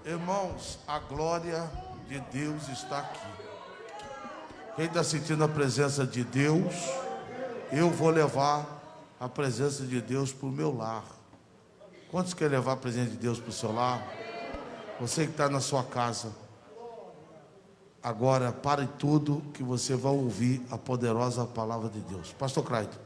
Irmãos, a glória de Deus está aqui. Quem está sentindo a presença de Deus, eu vou levar a presença de Deus para o meu lar. Quantos querem levar a presença de Deus para o seu lar? Você que está na sua casa, agora pare tudo que você vai ouvir a poderosa palavra de Deus. Pastor Craito.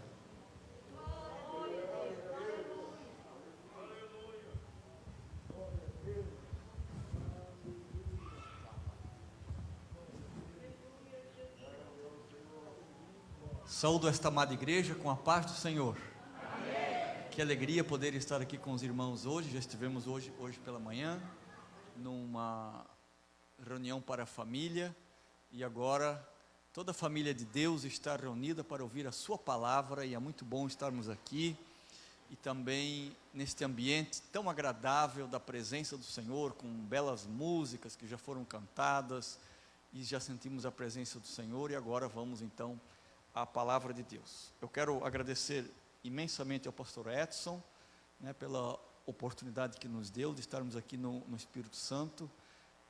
Saúdo esta amada igreja com a paz do Senhor. Amém. Que alegria poder estar aqui com os irmãos hoje. Já estivemos hoje pela manhã numa reunião para a família, e agora toda a família de Deus está reunida para ouvir a sua palavra, e é muito bom estarmos aqui e também neste ambiente tão agradável da presença do Senhor, com belas músicas que já foram cantadas e já sentimos a presença do Senhor. E agora vamos então a palavra de Deus. Eu quero agradecer imensamente ao pastor Edson, pela oportunidade que nos deu de estarmos aqui no Espírito Santo.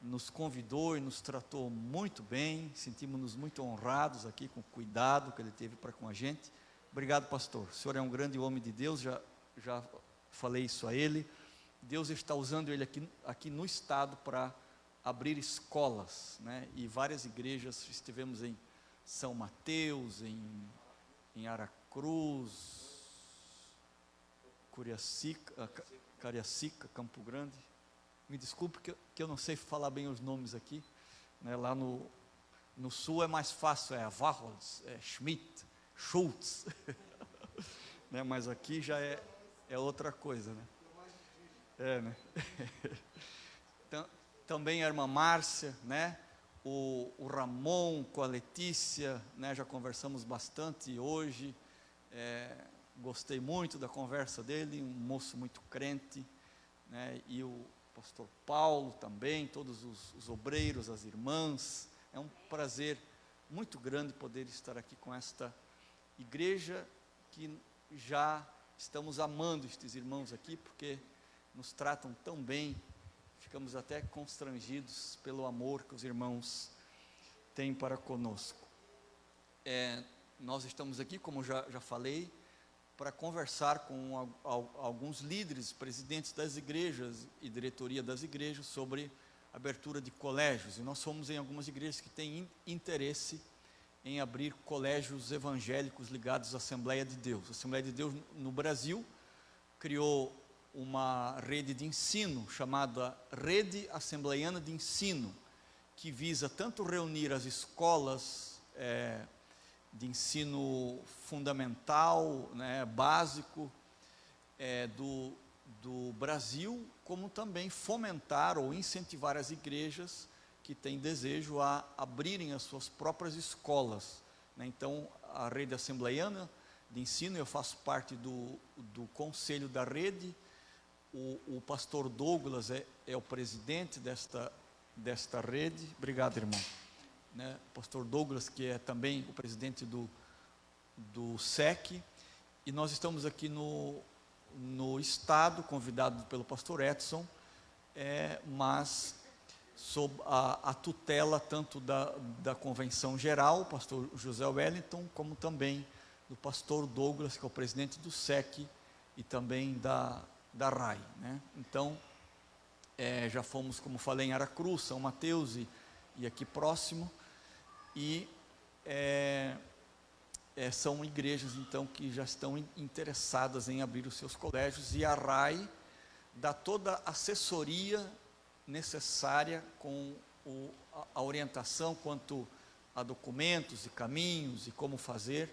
Nos convidou e nos tratou muito bem, sentimos-nos muito honrados aqui com o cuidado que ele teve para com a gente. Obrigado, pastor. O senhor é um grande homem de Deus, já falei isso a ele. Deus está usando ele aqui no estado para abrir escolas, e várias igrejas. Estivemos em São Mateus, em Aracruz, Cariacica, Campo Grande. Me desculpe que eu não sei falar bem os nomes aqui, lá no sul é mais fácil, é Varros, é Schmidt, Schultz, mas aqui já é outra coisa, Também a irmã Márcia, o Ramon com a Letícia, já conversamos bastante hoje, gostei muito da conversa dele, um moço muito crente, e o pastor Paulo também, todos os obreiros, as irmãs. É um prazer muito grande poder estar aqui com esta igreja, que já estamos amando estes irmãos aqui, porque nos tratam tão bem. Ficamos até constrangidos pelo amor que os irmãos têm para conosco. Nós estamos aqui, como já falei, para conversar com alguns líderes, presidentes das igrejas e diretoria das igrejas, sobre abertura de colégios. E nós somos em algumas igrejas que têm interesse em abrir colégios evangélicos ligados à Assembleia de Deus. A Assembleia de Deus no Brasil criou uma rede de ensino chamada Rede Assembleiana de Ensino, que visa tanto reunir as escolas de ensino fundamental, básico do Brasil, como também fomentar ou incentivar as igrejas que têm desejo a abrirem as suas próprias escolas. Então, a Rede Assembleiana de Ensino, eu faço parte do conselho da rede. O pastor Douglas é o presidente desta rede. Obrigado, irmão. Pastor Douglas, que é também o presidente do SEC, e nós estamos aqui no estado, convidado pelo pastor Edson, mas sob a tutela tanto da convenção geral, o pastor José Wellington, como também do pastor Douglas, que é o presidente do SEC, e também da RAI. Então, já fomos, como falei, em Aracruz, São Mateus e aqui próximo. E são igrejas, então, que já estão interessadas em abrir os seus colégios, e a RAI dá toda a assessoria necessária com a orientação quanto a documentos e caminhos e como fazer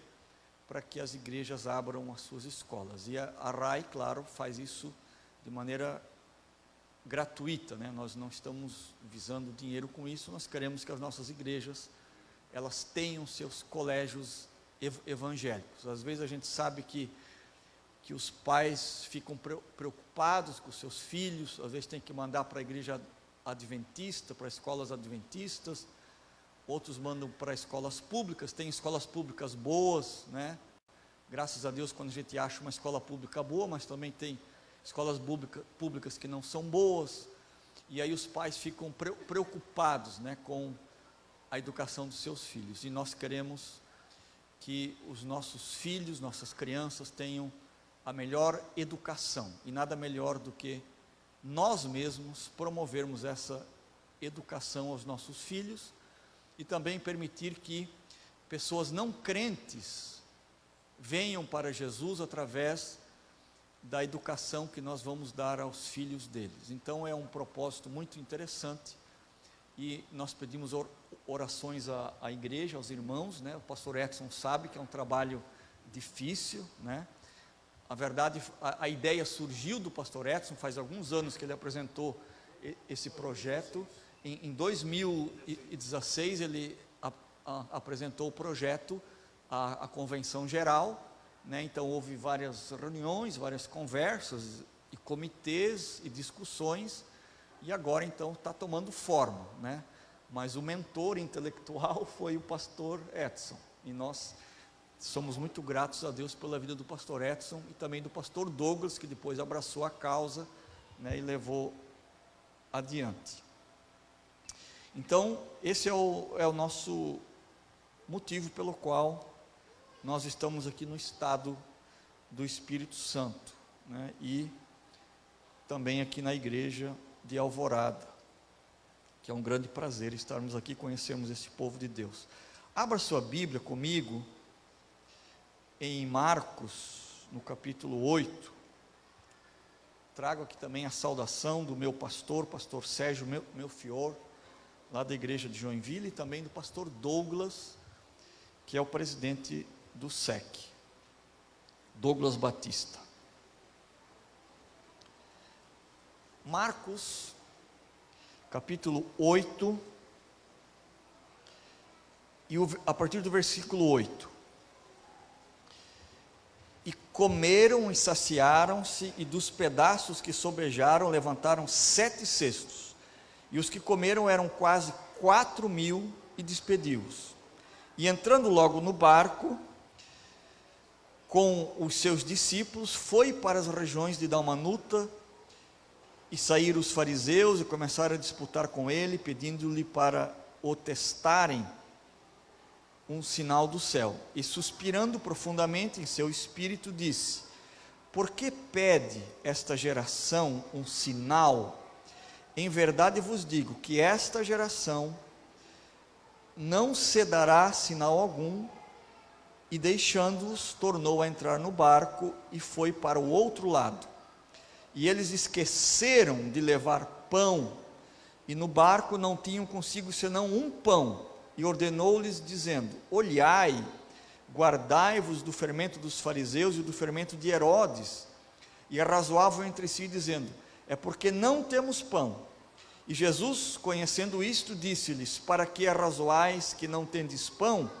para que as igrejas abram as suas escolas. E a RAI, claro, faz isso de maneira gratuita, Nós não estamos visando dinheiro com isso. Nós queremos que as nossas igrejas elas tenham seus colégios evangélicos. Às vezes a gente sabe que os pais ficam preocupados com os seus filhos, às vezes tem que mandar para a igreja adventista, para escolas adventistas, outros mandam para escolas públicas. Tem escolas públicas boas, Graças a Deus, quando a gente acha uma escola pública boa, mas também tem escolas públicas que não são boas. e aí os pais ficam preocupados, né, com a educação dos seus filhos, e nós queremos que os nossos filhos, nossas crianças tenham a melhor educação, e nada melhor do que nós mesmos promovermos essa educação aos nossos filhos, e também permitir que pessoas não crentes venham para Jesus através da educação que nós vamos dar aos filhos deles. Então é um propósito muito interessante, e nós pedimos orações à igreja, aos irmãos, né? O pastor Edson sabe que é um trabalho difícil, né? A verdade, a ideia surgiu do pastor Edson, faz alguns anos que ele apresentou esse projeto. Em 2016 ele apresentou o projeto à convenção geral, né? Então houve várias reuniões, várias conversas e comitês e discussões, e agora então está tomando forma, né? Mas o mentor intelectual foi o pastor Edson, e nós somos muito gratos a Deus pela vida do pastor Edson e também do pastor Douglas, que depois abraçou a causa, né, e levou adiante. Então esse é o nosso motivo pelo qual nós estamos aqui no estado do Espírito Santo, né, e também aqui na igreja de Alvorada, que é um grande prazer estarmos aqui, conhecermos esse povo de Deus. Abra sua Bíblia comigo em Marcos, no capítulo 8, trago aqui também a saudação do meu pastor Sérgio Melfior, lá da igreja de Joinville, e também do pastor Douglas, que é o presidente do SEC, Douglas Batista. Marcos, capítulo 8, e a partir do versículo 8. E comeram e saciaram-se, e dos pedaços que sobejaram levantaram 7 cestos, e os que comeram eram quase 4.000, e despediu-os. E entrando logo no barco, com os seus discípulos, foi para as regiões de Dalmanuta, e saíram os fariseus e começaram a disputar com ele, pedindo-lhe para o testarem um sinal do céu. E suspirando profundamente em seu espírito, disse: por que pede esta geração um sinal? Em verdade vos digo que esta geração não se dará sinal algum. E deixando-os, tornou a entrar no barco e foi para o outro lado. E eles esqueceram de levar pão, e no barco não tinham consigo senão um pão, e ordenou-lhes dizendo: olhai, guardai-vos do fermento dos fariseus e do fermento de Herodes. E arrazoavam entre si, dizendo: é porque não temos pão. E Jesus, conhecendo isto, disse-lhes: para que arrazoais que não tendes pão?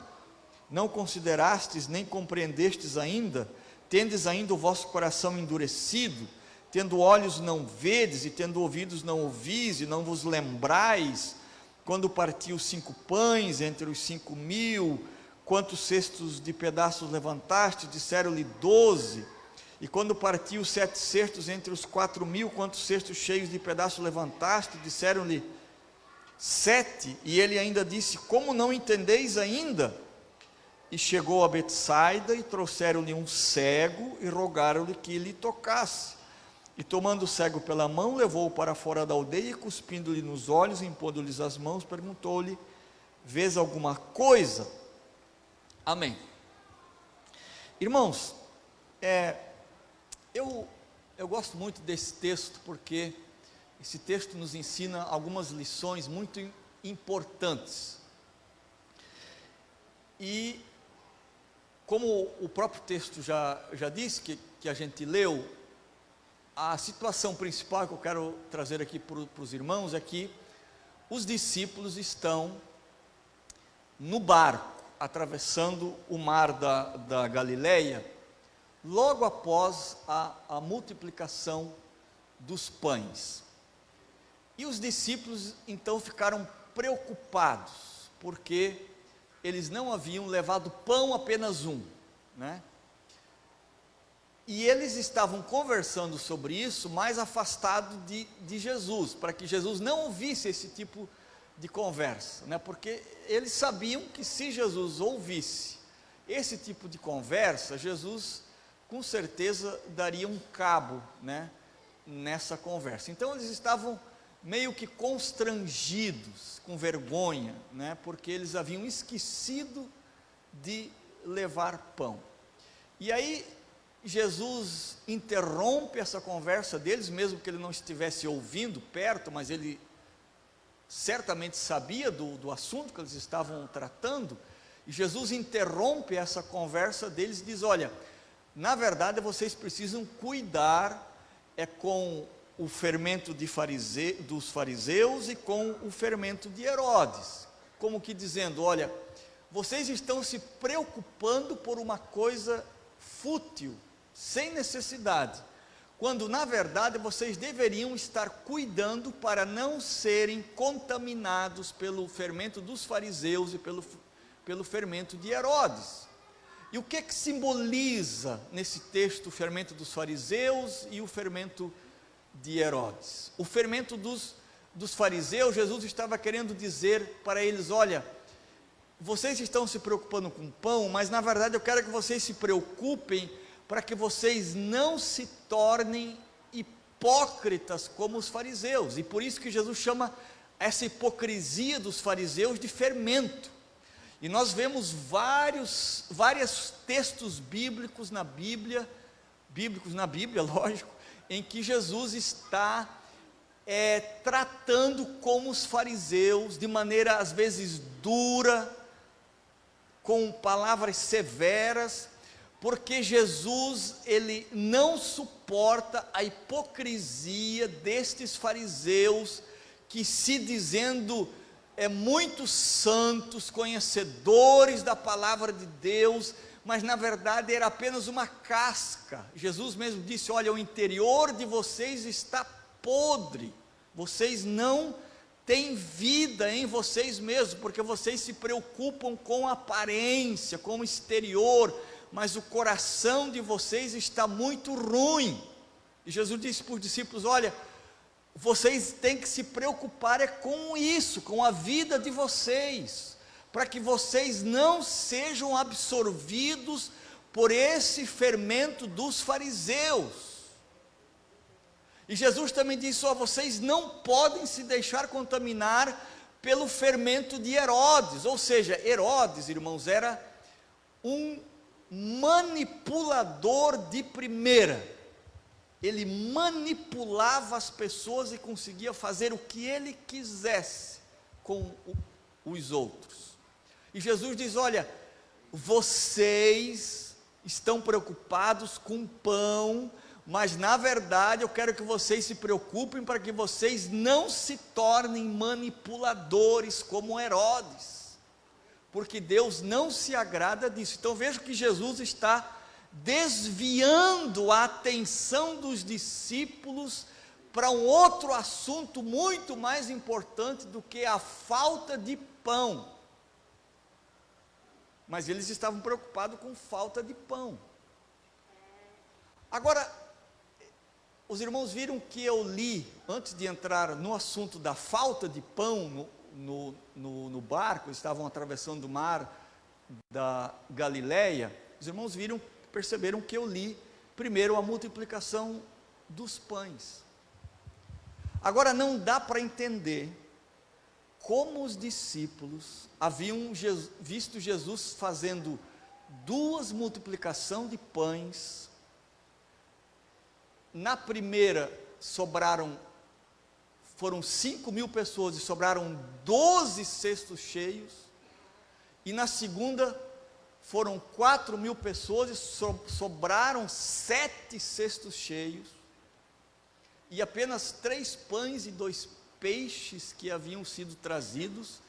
Não considerastes nem compreendestes ainda? Tendes ainda o vosso coração endurecido? Tendo olhos não vedes, e tendo ouvidos não ouvis, e não vos lembrais, quando partiu 5 pães entre os 5.000, quantos cestos de pedaços levantaste? Disseram-lhe 12. E quando partiu 7 cestos entre os 4.000, quantos cestos cheios de pedaços levantaste? Disseram-lhe 7. E ele ainda disse: como não entendeis ainda? E chegou a Betsaida, e trouxeram-lhe um cego, e rogaram-lhe que lhe tocasse. E tomando o cego pela mão, levou-o para fora da aldeia, e cuspindo-lhe nos olhos, impondo-lhes as mãos, perguntou-lhe: vês alguma coisa? Amém. Irmãos, eu gosto muito desse texto, porque esse texto nos ensina algumas lições muito importantes. E como o próprio texto já disse, que a gente leu, a situação principal que eu quero trazer aqui para os irmãos é que os discípulos estão no barco, atravessando o mar da Galileia, logo após a multiplicação dos pães. E os discípulos então ficaram preocupados, porque eles não haviam levado pão, apenas um, né? E eles estavam conversando sobre isso, mais afastado de Jesus, para que Jesus não ouvisse esse tipo de conversa, né? Porque eles sabiam que se Jesus ouvisse esse tipo de conversa, Jesus com certeza daria um cabo, né, nessa conversa. Então eles estavam meio que constrangidos, com vergonha, né, porque eles haviam esquecido de levar pão. E aí Jesus interrompe essa conversa deles, mesmo que ele não estivesse ouvindo perto, mas ele certamente sabia do assunto que eles estavam tratando, e Jesus interrompe essa conversa deles e diz: olha, na verdade vocês precisam cuidar com o fermento dos fariseus e com o fermento de Herodes, como que dizendo: olha, vocês estão se preocupando por uma coisa fútil, sem necessidade, quando na verdade vocês deveriam estar cuidando para não serem contaminados pelo fermento dos fariseus e pelo fermento de Herodes. E o que simboliza nesse texto o fermento dos fariseus e o fermento de Herodes? O fermento dos fariseus, Jesus estava querendo dizer para eles: olha, vocês estão se preocupando com pão, mas na verdade eu quero que vocês se preocupem para que vocês não se tornem hipócritas como os fariseus. E por isso que Jesus chama essa hipocrisia dos fariseus de fermento. E nós vemos vários textos bíblicos na Bíblia, lógico, em que Jesus está tratando com os fariseus de maneira às vezes dura, com palavras severas, porque Jesus, ele não suporta a hipocrisia destes fariseus que, se dizendo muito santos, conhecedores da palavra de Deus, mas na verdade era apenas uma casca. Jesus mesmo disse: olha, o interior de vocês está podre, vocês não têm vida em vocês mesmos, porque vocês se preocupam com a aparência, com o exterior, mas o coração de vocês está muito ruim. E Jesus disse para os discípulos: olha, vocês têm que se preocupar com isso, com a vida de vocês, para que vocês não sejam absorvidos por esse fermento dos fariseus. E Jesus também disse: ó, vocês não podem se deixar contaminar pelo fermento de Herodes. Ou seja, Herodes, irmãos, era um manipulador de primeira. Ele manipulava as pessoas e conseguia fazer o que ele quisesse com os outros. E Jesus diz: olha, vocês estão preocupados com pão, mas na verdade eu quero que vocês se preocupem para que vocês não se tornem manipuladores como Herodes, porque Deus não se agrada disso. Então veja que Jesus está desviando a atenção dos discípulos para um outro assunto muito mais importante do que a falta de pão. Mas eles estavam preocupados com falta de pão. Agora, os irmãos viram que eu li, antes de entrar no assunto da falta de pão no barco, eles estavam atravessando o mar da Galileia. Os irmãos perceberam que eu li primeiro a multiplicação dos pães. Agora não dá para entender como os discípulos haviam visto Jesus fazendo duas multiplicações de pães. Na primeira foram 5.000 pessoas e sobraram 12 cestos cheios, e na segunda foram 4.000 pessoas e sobraram 7 cestos cheios, e apenas 3 pães e 2 peixes que haviam sido trazidos,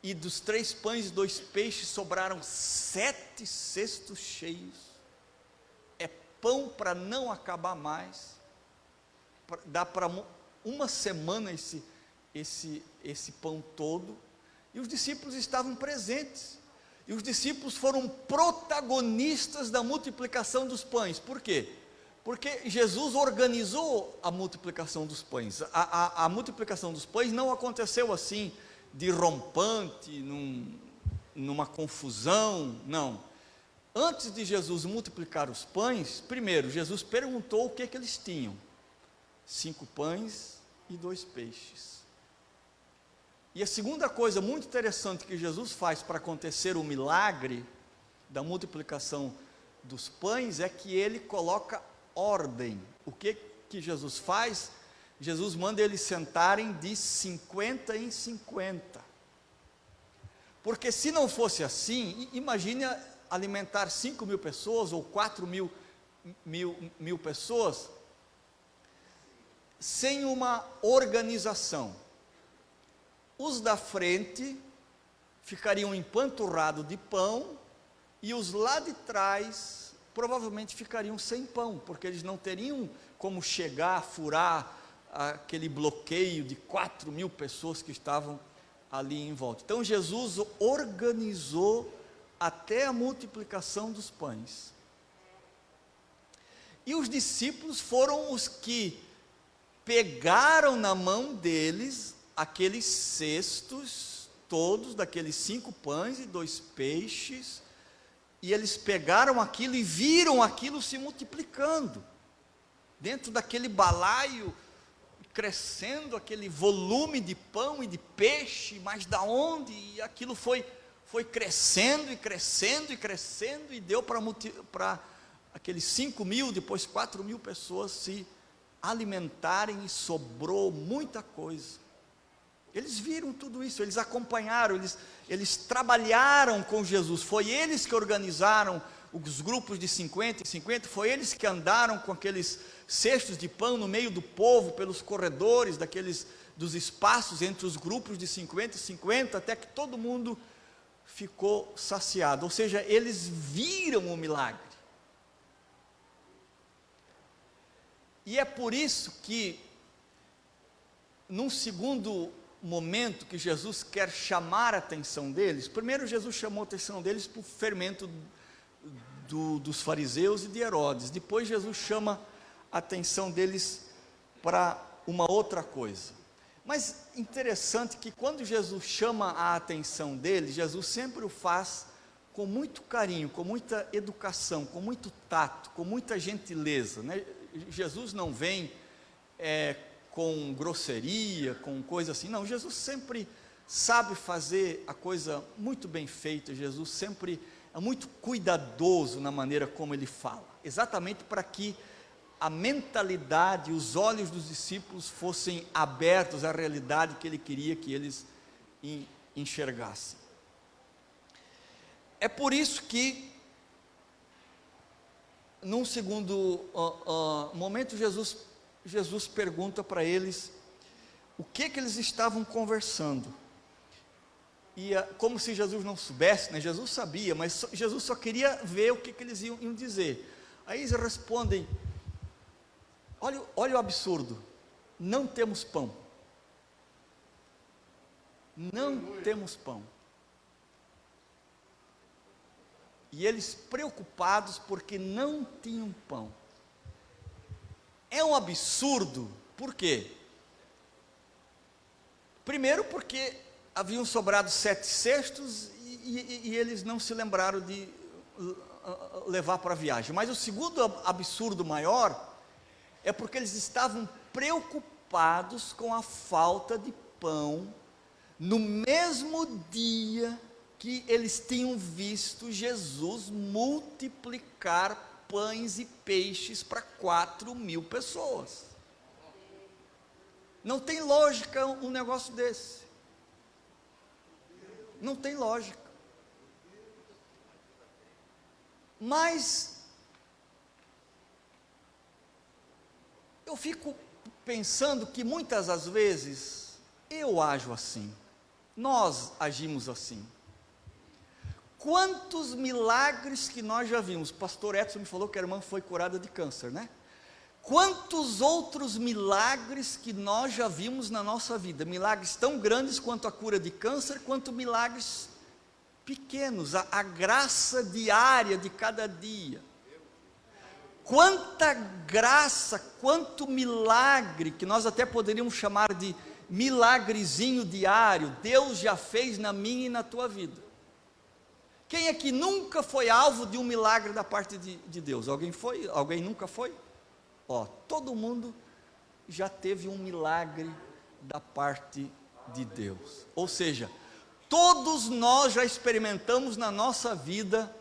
e dos 3 pães e 2 peixes sobraram 7 cestos cheios. É pão para não acabar mais, dá para uma semana esse pão todo, e os discípulos estavam presentes. E os discípulos foram protagonistas da multiplicação dos pães. Por quê? Porque Jesus organizou a multiplicação dos pães. A multiplicação dos pães não aconteceu assim, de rompante, numa confusão, não. Antes de Jesus multiplicar os pães, primeiro, Jesus perguntou o que eles tinham. 5 pães e 2 peixes. E a segunda coisa muito interessante que Jesus faz para acontecer o milagre da multiplicação dos pães é que ele coloca ordem. O que Jesus faz? Jesus manda eles sentarem de 50 em 50. Porque se não fosse assim, imagine alimentar 5.000 pessoas ou 4.000 pessoas sem uma organização. Os da frente ficariam empanturrados de pão e os lá de trás provavelmente ficariam sem pão, porque eles não teriam como chegar, furar aquele bloqueio de 4.000 pessoas que estavam ali em volta. Então Jesus organizou até a multiplicação dos pães. E os discípulos foram os que pegaram na mão deles aqueles cestos todos, daqueles 5 pães e 2 peixes, e eles pegaram aquilo e viram aquilo se multiplicando, dentro daquele balaio, crescendo aquele volume de pão e de peixe, mas da onde? E aquilo foi crescendo e crescendo e crescendo, e deu para aqueles 5.000, depois 4.000 pessoas se alimentarem, e sobrou muita coisa. Eles viram tudo isso, eles acompanharam, eles trabalharam com Jesus. Foi eles que organizaram os grupos de 50 em 50, foi eles que andaram com aqueles cestos de pão no meio do povo, pelos corredores dos espaços entre os grupos de 50 e 50, até que todo mundo ficou saciado. Ou seja, eles viram o milagre. E é por isso que, num segundo momento que Jesus quer chamar a atenção deles, primeiro Jesus chamou a atenção deles para o fermento dos fariseus e de Herodes, depois Jesus chama a atenção deles para uma outra coisa. Mas interessante que quando Jesus chama a atenção deles, Jesus sempre o faz com muito carinho, com muita educação, com muito tato, com muita gentileza, né? Jesus não vem com grosseria, com coisa assim, não. Jesus sempre sabe fazer a coisa muito bem feita. Jesus sempre é muito cuidadoso na maneira como ele fala, exatamente para que a mentalidade, os olhos dos discípulos fossem abertos à realidade que ele queria que eles enxergassem. É por isso que, num segundo momento, Jesus pergunta para eles o que eles estavam conversando. E como se Jesus não soubesse, né? Jesus sabia, mas Jesus só queria ver o que eles iam dizer. Aí eles respondem: olha o absurdo, não temos pão. Não temos pão. E eles preocupados porque não tinham pão. É um absurdo, por quê? Primeiro porque haviam sobrado 7 cestos e eles não se lembraram de levar para a viagem. Mas o segundo absurdo maior é porque eles estavam preocupados com a falta de pão no mesmo dia que eles tinham visto Jesus multiplicar pães e peixes para 4.000 pessoas. Não tem lógica um negócio desse. Não tem lógica. Mas eu fico pensando que muitas das vezes eu ajo assim, nós agimos assim. Quantos milagres que nós já vimos? Pastor Edson me falou que a irmã foi curada de câncer, né? Quantos outros milagres que nós já vimos na nossa vida? Milagres tão grandes quanto a cura de câncer, quanto milagres pequenos, a graça diária de cada dia. Quanta graça, quanto milagre, que nós até poderíamos chamar de milagrezinho diário, Deus já fez na minha e na tua vida. Quem é que nunca foi alvo de um milagre da parte de Deus? Alguém foi? Alguém nunca foi? Todo mundo já teve um milagre da parte de Deus. Ou seja, todos nós já experimentamos na nossa vida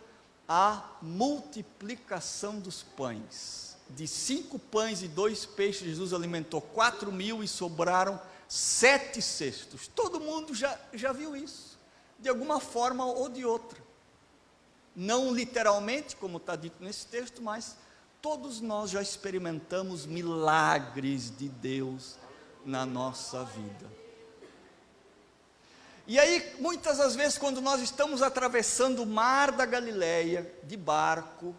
a multiplicação dos pães. De 5 pães e 2 peixes, Jesus alimentou 4.000 e sobraram 7 cestos. Todo mundo já viu isso, de alguma forma ou de outra. Não literalmente, como está dito nesse texto, mas todos nós já experimentamos milagres de Deus na nossa vida. E aí, muitas das vezes, quando nós estamos atravessando o mar da Galileia, de barco,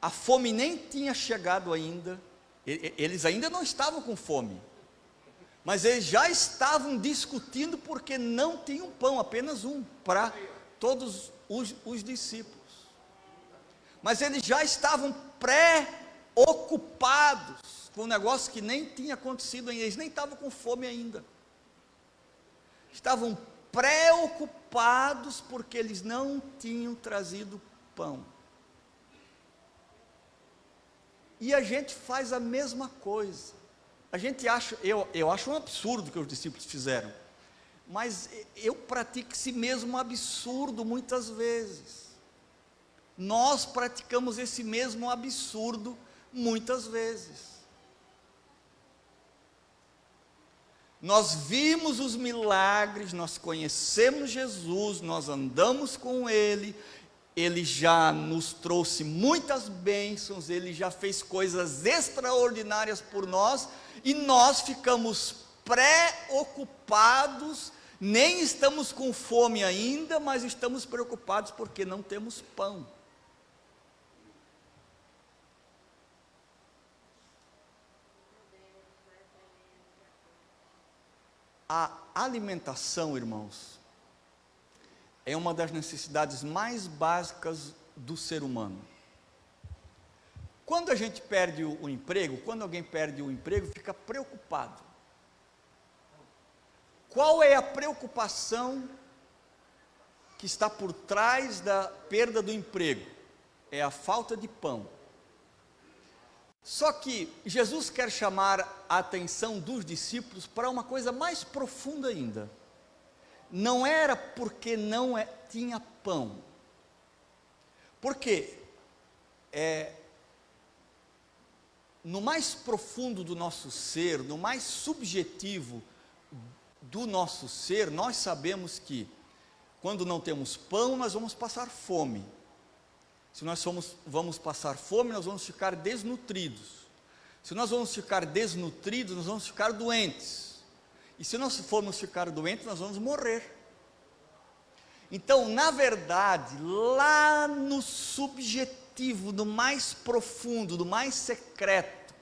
a fome nem tinha chegado ainda, eles ainda não estavam com fome, mas eles já estavam discutindo porque não tinham pão, apenas um, para todos os discípulos. Mas eles já estavam preocupados com um negócio que nem tinha acontecido ainda, eles nem estavam com fome ainda. Estavam preocupados porque eles não tinham trazido pão. E a gente faz a mesma coisa. A gente acha, eu acho um absurdo o que os discípulos fizeram, mas eu pratico esse mesmo absurdo muitas vezes. Nós praticamos esse mesmo absurdo muitas vezes. Nós vimos os milagres, nós conhecemos Jesus, nós andamos com Ele, Ele já nos trouxe muitas bênçãos, Ele já fez coisas extraordinárias por nós, e nós ficamos preocupados, nem estamos com fome ainda, mas estamos preocupados porque não temos pão. A alimentação, irmãos, é uma das necessidades mais básicas do ser humano. Quando a gente perde o emprego, quando alguém perde o emprego, fica preocupado. Qual é a preocupação que está por trás da perda do emprego? É a falta de pão. Só que Jesus quer chamar a atenção dos discípulos para uma coisa mais profunda ainda. Não era porque não tinha pão. Porque no mais profundo do nosso ser, no mais subjetivo do nosso ser, nós sabemos que quando não temos pão, nós vamos passar fome. Se nós vamos passar fome, nós vamos ficar desnutridos. Se nós vamos ficar desnutridos, nós vamos ficar doentes. E se nós formos ficar doentes, nós vamos morrer. Então, na verdade, lá no subjetivo, no mais profundo, no mais secreto,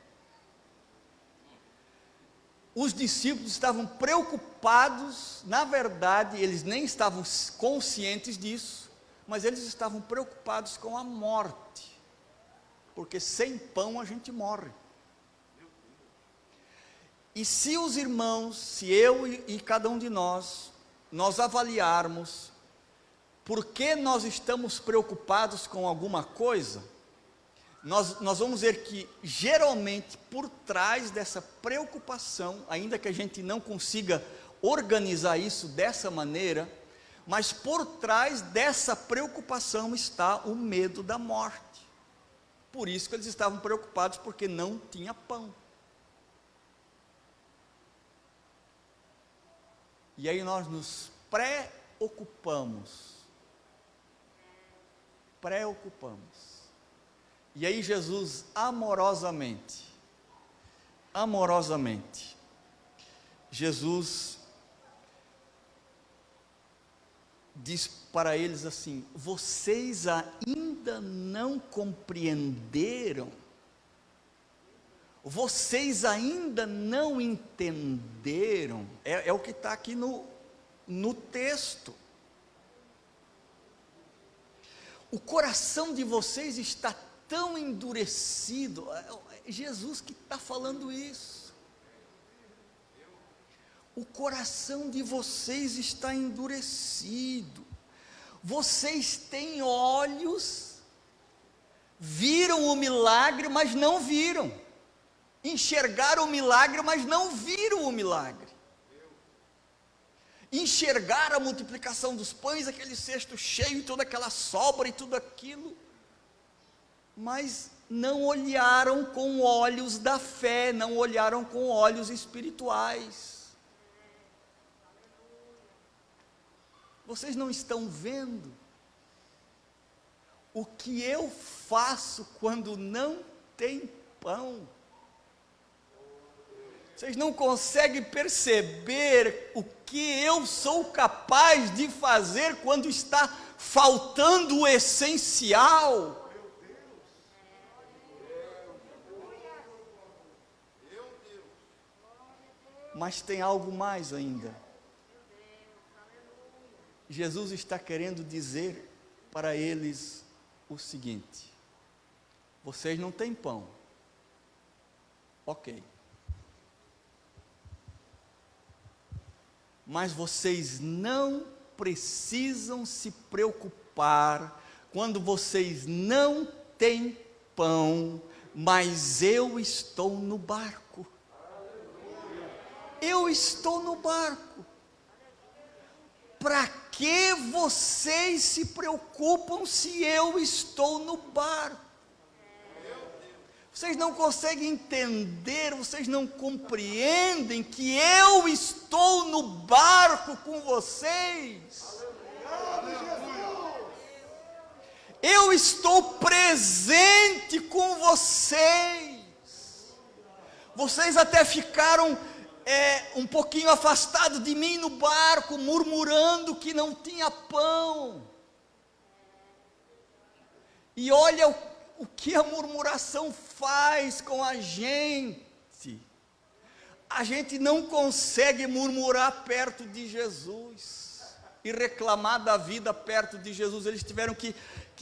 os discípulos estavam preocupados, na verdade, eles nem estavam conscientes disso, mas eles estavam preocupados com a morte, porque sem pão a gente morre. E se os irmãos, se eu e cada um de nós avaliarmos por que nós estamos preocupados com alguma coisa, nós vamos ver que geralmente por trás dessa preocupação, ainda que a gente não consiga organizar isso dessa maneira, mas por trás dessa preocupação está o medo da morte. Por isso que eles estavam preocupados, porque não tinha pão. E aí nós nos preocupamos. E aí Jesus amorosamente, Jesus diz para eles assim: vocês ainda não compreenderam? Vocês ainda não entenderam? É o que está aqui no texto. O coração de vocês está tão endurecido. É Jesus que está falando isso. O coração de vocês está endurecido. Vocês têm olhos, viram o milagre, mas não viram. Enxergaram o milagre, mas não viram o milagre. Enxergaram a multiplicação dos pães, aquele cesto cheio, e toda aquela sobra e tudo aquilo, mas não olharam com olhos da fé, não olharam com olhos espirituais. Vocês não estão vendo o que eu faço quando não tem pão? Vocês não conseguem perceber o que eu sou capaz de fazer quando está faltando o essencial? Mas tem algo mais ainda. Jesus está querendo dizer para eles o seguinte: vocês não têm pão. Ok. Mas vocês não precisam se preocupar quando vocês não têm pão, mas eu estou no barco. Eu estou no barco. Para que vocês se preocupam se eu estou no barco? Vocês não conseguem entender, vocês não compreendem que eu estou no barco com vocês. Eu estou presente com vocês. Vocês até ficaram um pouquinho afastados de mim no barco, murmurando que não tinha pão. E olha o que a murmuração faz com a gente. A gente não consegue murmurar perto de Jesus e reclamar da vida perto de Jesus. Eles tiveram que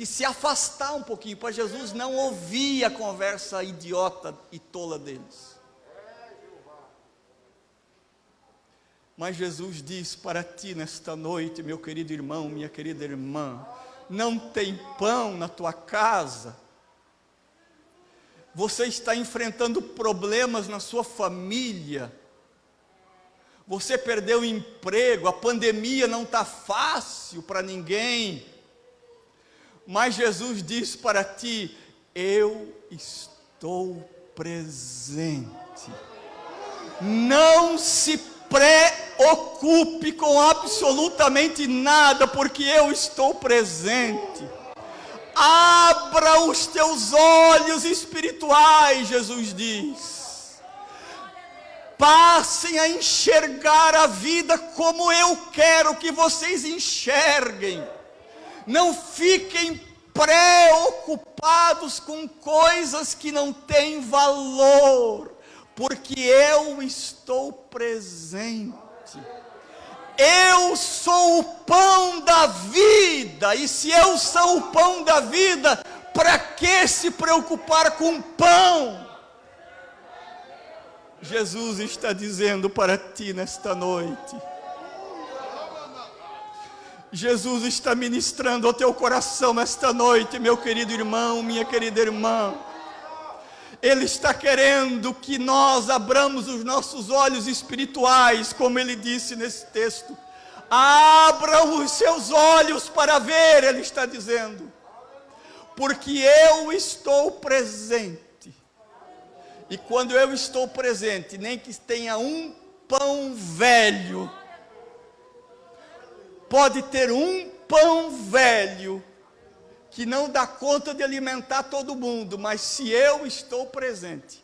se afastar um pouquinho, para Jesus não ouvir a conversa idiota e tola deles. Mas Jesus diz para ti nesta noite, meu querido irmão, minha querida irmã: não tem pão na tua casa. Você está enfrentando problemas na sua família. Você perdeu o emprego, a pandemia não está fácil para ninguém. Mas Jesus diz para ti: eu estou presente. Não se preocupe com absolutamente nada, porque eu estou presente. Abra os teus olhos espirituais, Jesus diz. Passem a enxergar a vida como eu quero que vocês enxerguem. Não fiquem preocupados com coisas que não têm valor, porque eu estou presente. Eu sou o pão da vida, e se eu sou o pão da vida, para que se preocupar com pão? Jesus está dizendo para ti nesta noite. Jesus está ministrando ao teu coração nesta noite, meu querido irmão, minha querida irmã. Ele está querendo que nós abramos os nossos olhos espirituais, como ele disse nesse texto. Abra os seus olhos para ver, ele está dizendo. Porque eu estou presente. E quando eu estou presente, nem que tenha um pão velho, pode ter um pão velho, que não dá conta de alimentar todo mundo, mas se eu estou presente,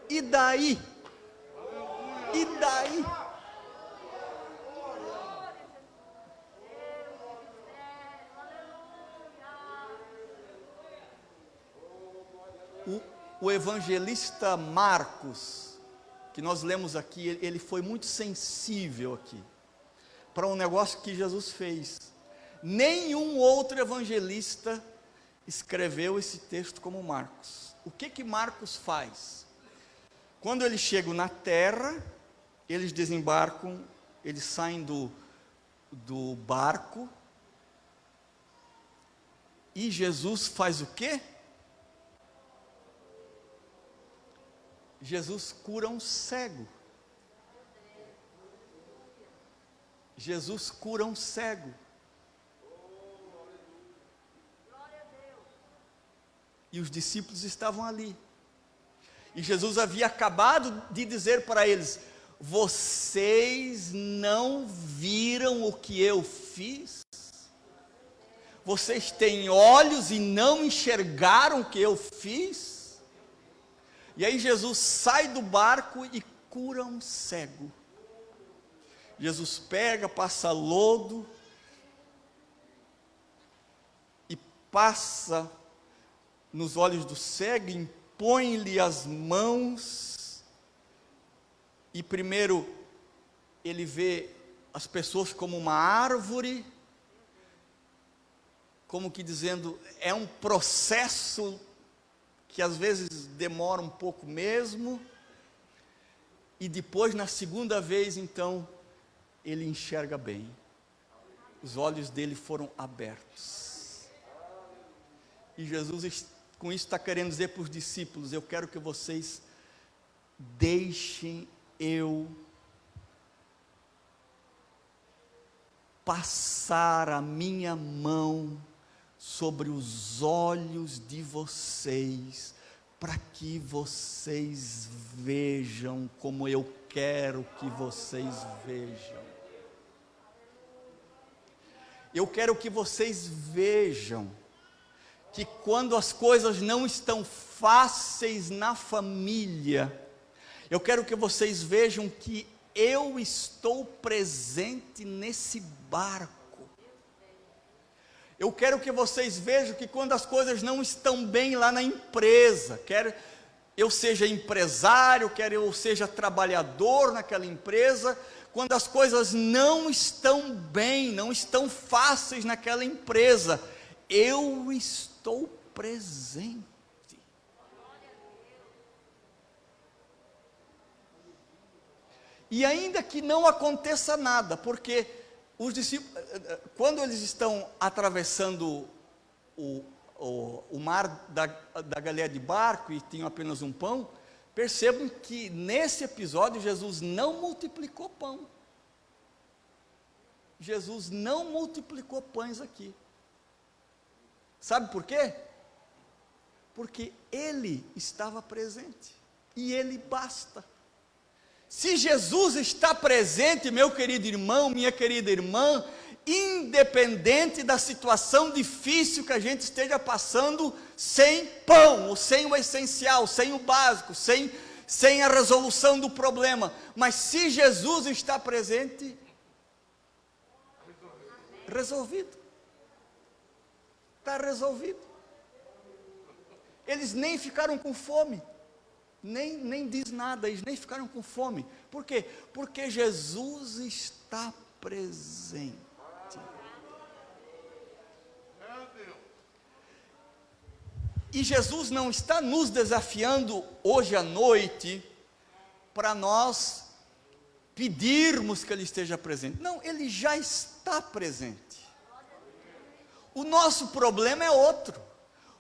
e daí? E daí? O evangelista Marcos, que nós lemos aqui, ele foi muito sensível aqui, para um negócio que Jesus fez. Nenhum outro evangelista escreveu esse texto como Marcos. O que Marcos faz? Quando eles chegam na terra, eles desembarcam, eles saem do barco, e Jesus faz o quê? Jesus cura um cego. Jesus cura um cego. E os discípulos estavam ali. E Jesus havia acabado de dizer para eles: vocês não viram o que eu fiz? Vocês têm olhos e não enxergaram o que eu fiz? E aí Jesus sai do barco e cura um cego. Jesus pega, passa lodo e passa nos olhos do cego, impõe-lhe as mãos, e primeiro ele vê as pessoas como uma árvore, como que dizendo, é um processo que às vezes demora um pouco mesmo, e depois na segunda vez então, ele enxerga bem, os olhos dele foram abertos, e Jesus com isso está querendo dizer para os discípulos: eu quero que vocês deixem eu passar a minha mão sobre os olhos de vocês, para que vocês vejam como eu quero que vocês vejam. Eu quero que vocês vejam que quando as coisas não estão fáceis na família, eu quero que vocês vejam que eu estou presente nesse barco. Eu quero que vocês vejam que quando as coisas não estão bem lá na empresa, quer eu seja empresário, quer eu seja trabalhador naquela empresa, quando as coisas não estão bem, não estão fáceis naquela empresa, eu estou presente. E ainda que não aconteça nada, porque os discípulos, quando eles estão atravessando o mar da Galileia de barco e tinham apenas um pão, percebam que nesse episódio Jesus não multiplicou pão. Jesus não multiplicou pães aqui. Sabe por quê? Porque Ele estava presente, e Ele basta. Se Jesus está presente, meu querido irmão, minha querida irmã, independente da situação difícil que a gente esteja passando, sem pão, ou sem o essencial, sem o básico, sem a resolução do problema, mas se Jesus está presente, resolvido. Está resolvido. Eles nem ficaram com fome, nem diz nada, eles nem ficaram com fome. Por quê? Porque Jesus está presente. E Jesus não está nos desafiando hoje à noite para nós pedirmos que Ele esteja presente. Não, Ele já está presente. O nosso problema é outro.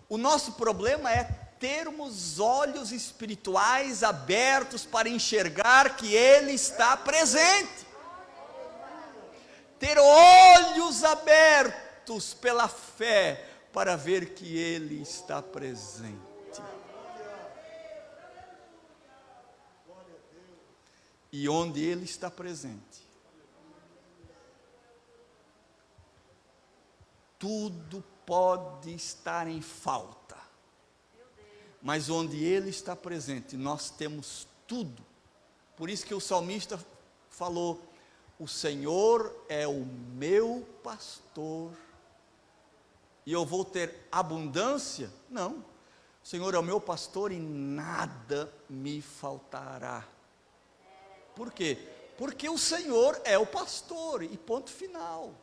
O nosso problema é termos olhos espirituais abertos para enxergar que Ele está presente. Ter olhos abertos pela fé para ver que Ele está presente. E onde Ele está presente, tudo pode estar em falta, mas onde Ele está presente, nós temos tudo. Por isso que o salmista falou: o Senhor é o meu pastor, e eu vou ter abundância? Não, o Senhor é o meu pastor e nada me faltará. Por quê? Porque o Senhor é o pastor, e ponto final.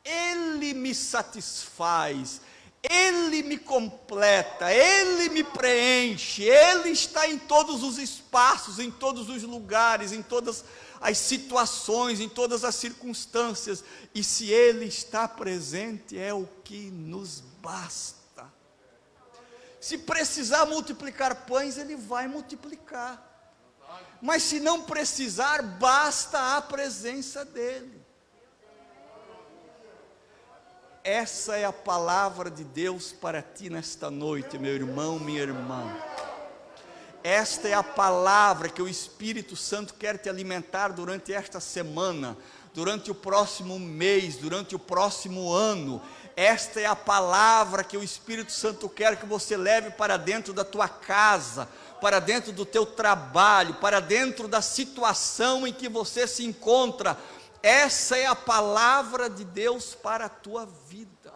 Ele me satisfaz, Ele me completa, Ele me preenche, Ele está em todos os espaços, em todos os lugares, em todas as situações, em todas as circunstâncias, e se Ele está presente, é o que nos basta. Se precisar multiplicar pães, Ele vai multiplicar, mas se não precisar, basta a presença dEle. Essa é a palavra de Deus para ti nesta noite, meu irmão, minha irmã. Esta é a palavra que o Espírito Santo quer te alimentar durante esta semana, durante o próximo mês, durante o próximo ano. Esta é a palavra que o Espírito Santo quer que você leve para dentro da tua casa, para dentro do teu trabalho, para dentro da situação em que você se encontra. Essa é a palavra de Deus para a tua vida.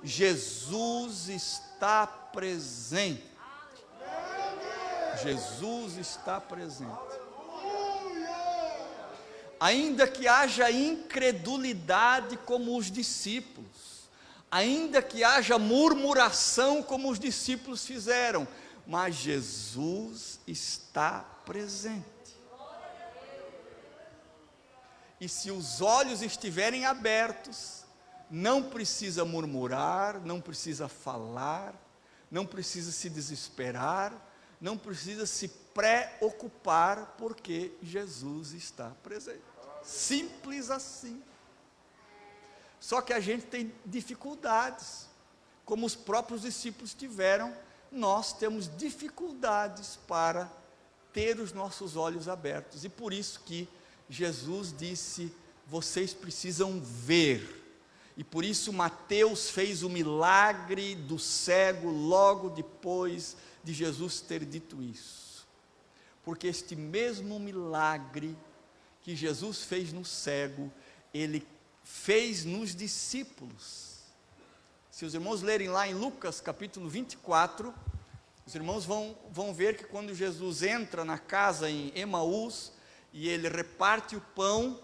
Jesus está presente. Jesus está presente. Ainda que haja incredulidade como os discípulos, ainda que haja murmuração como os discípulos fizeram, mas Jesus está presente. E se os olhos estiverem abertos, não precisa murmurar, não precisa falar, não precisa se desesperar, não precisa se preocupar, porque Jesus está presente. Simples assim. Só que a gente tem dificuldades, como os próprios discípulos tiveram. Nós temos dificuldades para ter os nossos olhos abertos, e por isso que Jesus disse: vocês precisam ver. E por isso Mateus fez o milagre do cego logo depois de Jesus ter dito isso, porque este mesmo milagre que Jesus fez no cego, Ele fez nos discípulos. Se os irmãos lerem lá em Lucas capítulo 24, os irmãos vão ver que quando Jesus entra na casa em Emaús, e Ele reparte o pão,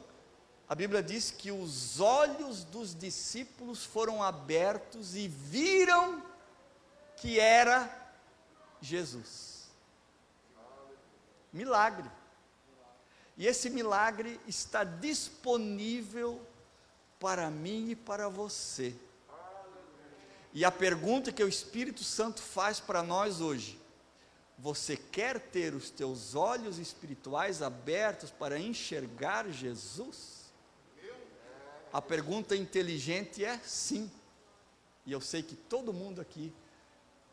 a Bíblia diz que os olhos dos discípulos foram abertos e viram que era Jesus. Milagre. E esse milagre está disponível para mim e para você. E a pergunta que o Espírito Santo faz para nós hoje: você quer ter os teus olhos espirituais abertos para enxergar Jesus? A pergunta inteligente é sim. E eu sei que todo mundo aqui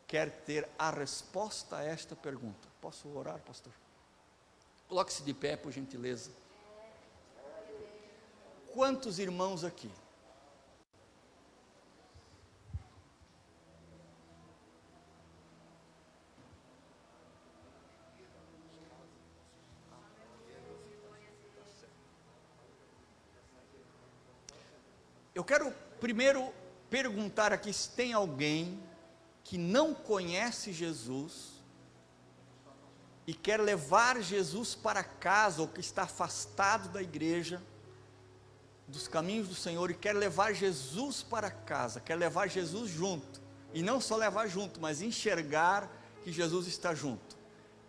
quer ter a resposta a esta pergunta. Posso orar, pastor? Coloque-se de pé, por gentileza. Quantos irmãos aqui? Eu quero primeiro perguntar aqui se tem alguém que não conhece Jesus e quer levar Jesus para casa, ou que está afastado da igreja, dos caminhos do Senhor, e quer levar Jesus para casa, quer levar Jesus junto, e não só levar junto, mas enxergar que Jesus está junto.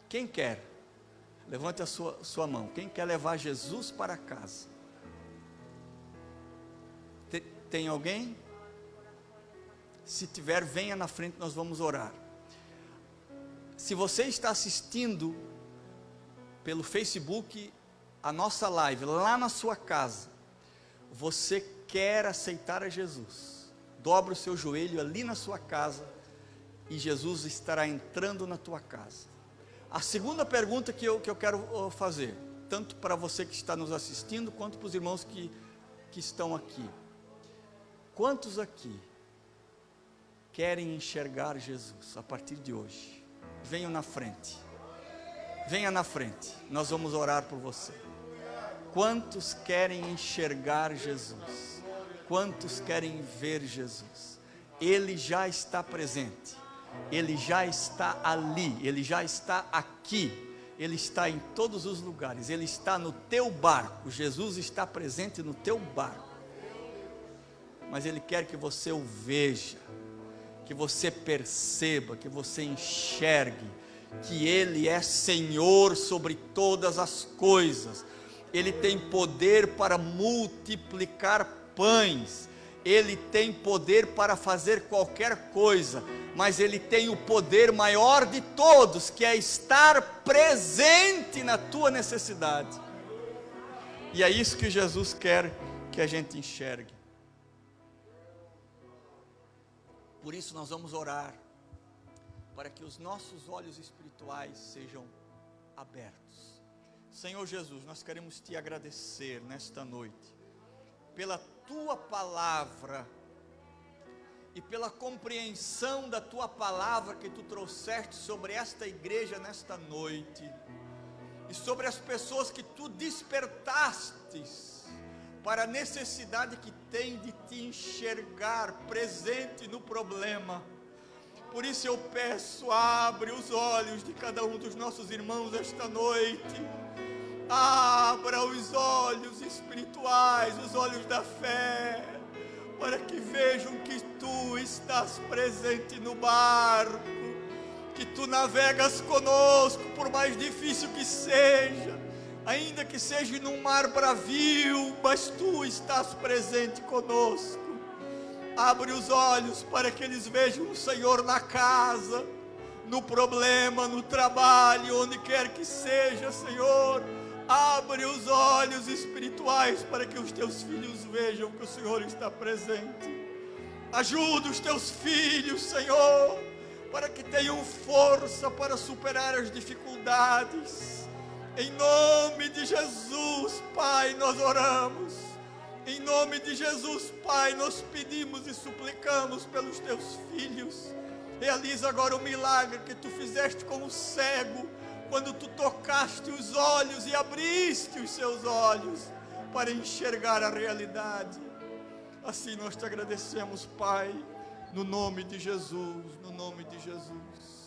Quem quer? Levante a sua mão. Quem quer levar Jesus para casa? Tem alguém? Se tiver, venha na frente, nós vamos orar. Se você está assistindo pelo Facebook a nossa live, lá na sua casa, você quer aceitar a Jesus, dobra o seu joelho ali na sua casa, e Jesus estará entrando na tua casa. A segunda pergunta que eu quero fazer, tanto para você que está nos assistindo, quanto para os irmãos que estão aqui: quantos aqui querem enxergar Jesus a partir de hoje? Venham na frente. Venha na frente. Nós vamos orar por você. Quantos querem enxergar Jesus? Quantos querem ver Jesus? Ele já está presente. Ele já está ali. Ele já está aqui. Ele está em todos os lugares, Ele está no teu barco, Jesus está presente no teu barco, mas Ele quer que você o veja, que você perceba, que você enxergue, que Ele é Senhor sobre todas as coisas, Ele tem poder para multiplicar pães, Ele tem poder para fazer qualquer coisa, mas Ele tem o poder maior de todos, que é estar presente na tua necessidade. E é isso que Jesus quer que a gente enxergue. Por isso nós vamos orar, para que os nossos olhos espirituais sejam abertos. Senhor Jesus, nós queremos Te agradecer nesta noite, pela Tua palavra, e pela compreensão da Tua palavra que Tu trouxeste sobre esta igreja nesta noite, e sobre as pessoas que Tu despertastes, para a necessidade que tem de Te enxergar presente no problema. Por isso eu peço, abre os olhos de cada um dos nossos irmãos esta noite, abra os olhos espirituais, os olhos da fé, para que vejam que Tu estás presente no barco, que Tu navegas conosco, por mais difícil que seja, ainda que seja num mar bravio, mas Tu estás presente conosco. Abre os olhos para que eles vejam o Senhor na casa, no problema, no trabalho, onde quer que seja, Senhor. Abre os olhos espirituais para que os Teus filhos vejam que o Senhor está presente. Ajuda os Teus filhos, Senhor, para que tenham força para superar as dificuldades. Em nome de Jesus, Pai, nós oramos. Em nome de Jesus, Pai, nós pedimos e suplicamos pelos Teus filhos. Realiza agora o milagre que Tu fizeste com o cego, quando Tu tocaste os olhos e abriste os seus olhos para enxergar a realidade. Assim nós Te agradecemos, Pai, no nome de Jesus, no nome de Jesus.